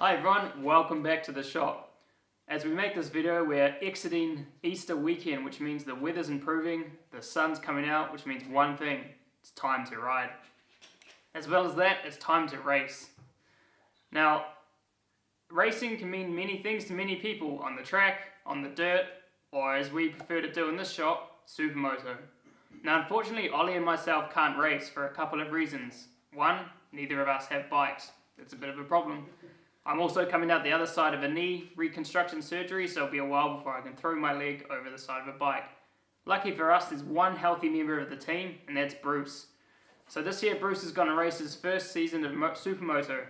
Hi everyone, welcome back to the shop. As we make this video, we're exiting Easter weekend, which means the weather's improving, the sun's coming out, which means one thing, it's time to ride. As well as that, it's time to race. Now, racing can mean many things to many people, on the track, on the dirt, or as we prefer to do in this shop, supermoto. Now unfortunately, Ollie and myself can't race for a couple of reasons. One, neither of us have bikes. It's a bit of a problem. I'm also coming out the other side of a knee reconstruction surgery, so it'll be a while before I can throw my leg over the side of a bike. Lucky for us, there's one healthy member of the team, and that's Bruce. So this year, Bruce is going to race his first season of supermoto,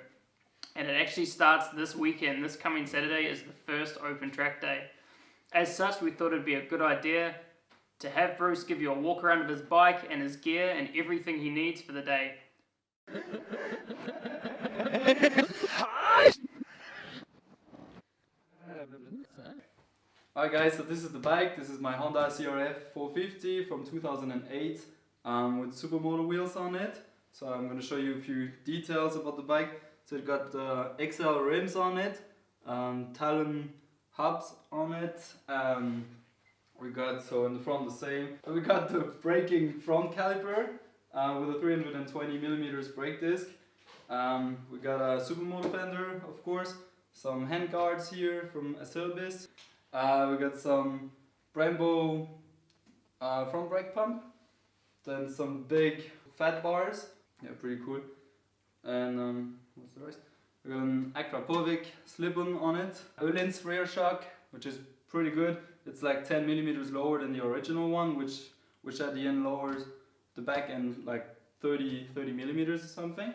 and it actually starts this weekend. This coming Saturday is the first open track day. As such, we thought it'd be a good idea to have Bruce give you a walk around of his bike and his gear and everything he needs for the day. Alright guys, so this is the bike. This is my Honda CRF450 from 2008 with supermoto wheels on it. So I'm going to show you a few details about the bike. So it got XL rims on it, Talon hubs on it. We got, so in the front the same. We got the braking front caliper with a 320mm brake disc. We got a supermoto fender, of course. Some hand guards here from Asilbis. We got some Brembo front brake pump. Then some big fat bars. Yeah, pretty cool. And what's the rest? We got an Akrapovic slip-on on it. Öhlins rear shock, which is pretty good. It's like 10mm lower than the original one, which at the end lowers the back end like 30mm or something.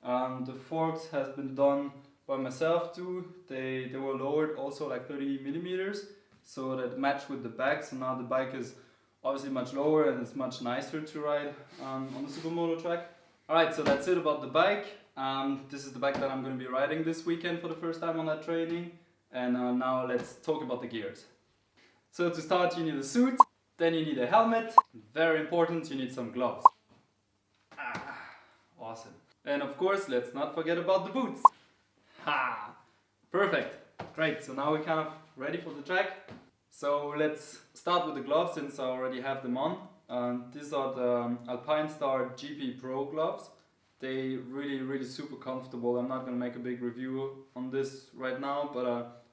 The forks has been done by myself too. They were lowered also like 30mm, so that matched with the back. So now the bike is obviously much lower and it's much nicer to ride on the supermoto track. Alright, so that's it about the bike. This is the bike that I'm going to be riding this weekend for the first time on that training. And now let's talk about the gears. So to start, you need a suit, then you need a helmet. Very important, you need some gloves. Awesome. And of course, let's not forget about the boots. Ha! Perfect. Great, so now we're kind of ready for the track. So let's start with the gloves since I already have them on. These are the Alpine Star GP Pro gloves. They really super comfortable. I'm not going to make a big review on this right now, but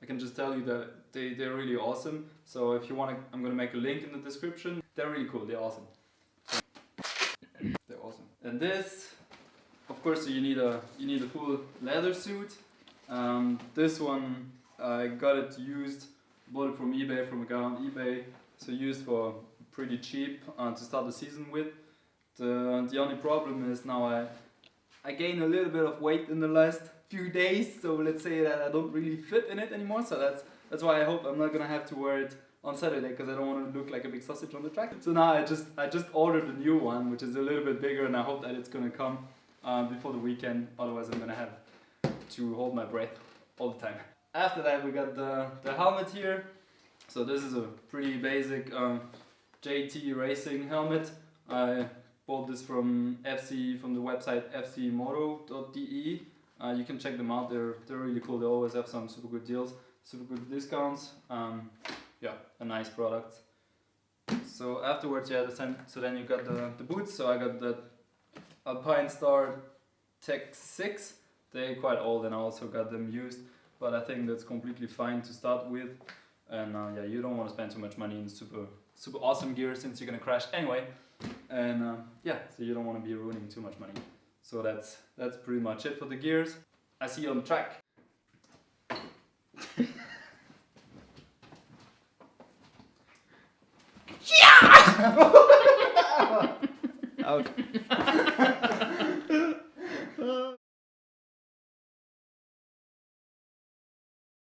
I can just tell you that they're really awesome. So if you want to, I'm going to make a link in the description. They're really cool, they're awesome. They're awesome. And this, of course, so you need a full leather suit. This one I got it used, bought it from eBay, from a guy on eBay. So used for pretty cheap to start the season with. The only problem is now I gained a little bit of weight in the last few days, so let's say that I don't really fit in it anymore. So that's why I hope I'm not gonna have to wear it on Saturday, because I don't want to look like a big sausage on the track. So now I just ordered a new one, which is a little bit bigger, and I hope that it's gonna come before the weekend. Otherwise, I'm gonna have to hold my breath all the time. After that, we got the helmet here. So this is a pretty basic JT racing helmet. I bought this from the website fcmoto.de. You can check them out. They're really cool. They always have some super good deals, super good discounts. Yeah, a nice product. So afterwards, yeah, so then you got the boots. So I got the Alpine Star Tech 6. They're quite old, and I also got them used, but I think that's completely fine to start with. And yeah, you don't want to spend too much money in super awesome gear since you're gonna crash anyway. And yeah, so you don't want to be ruining too much money. So that's pretty much it for the gears. I see you on the track. Yeah! Out.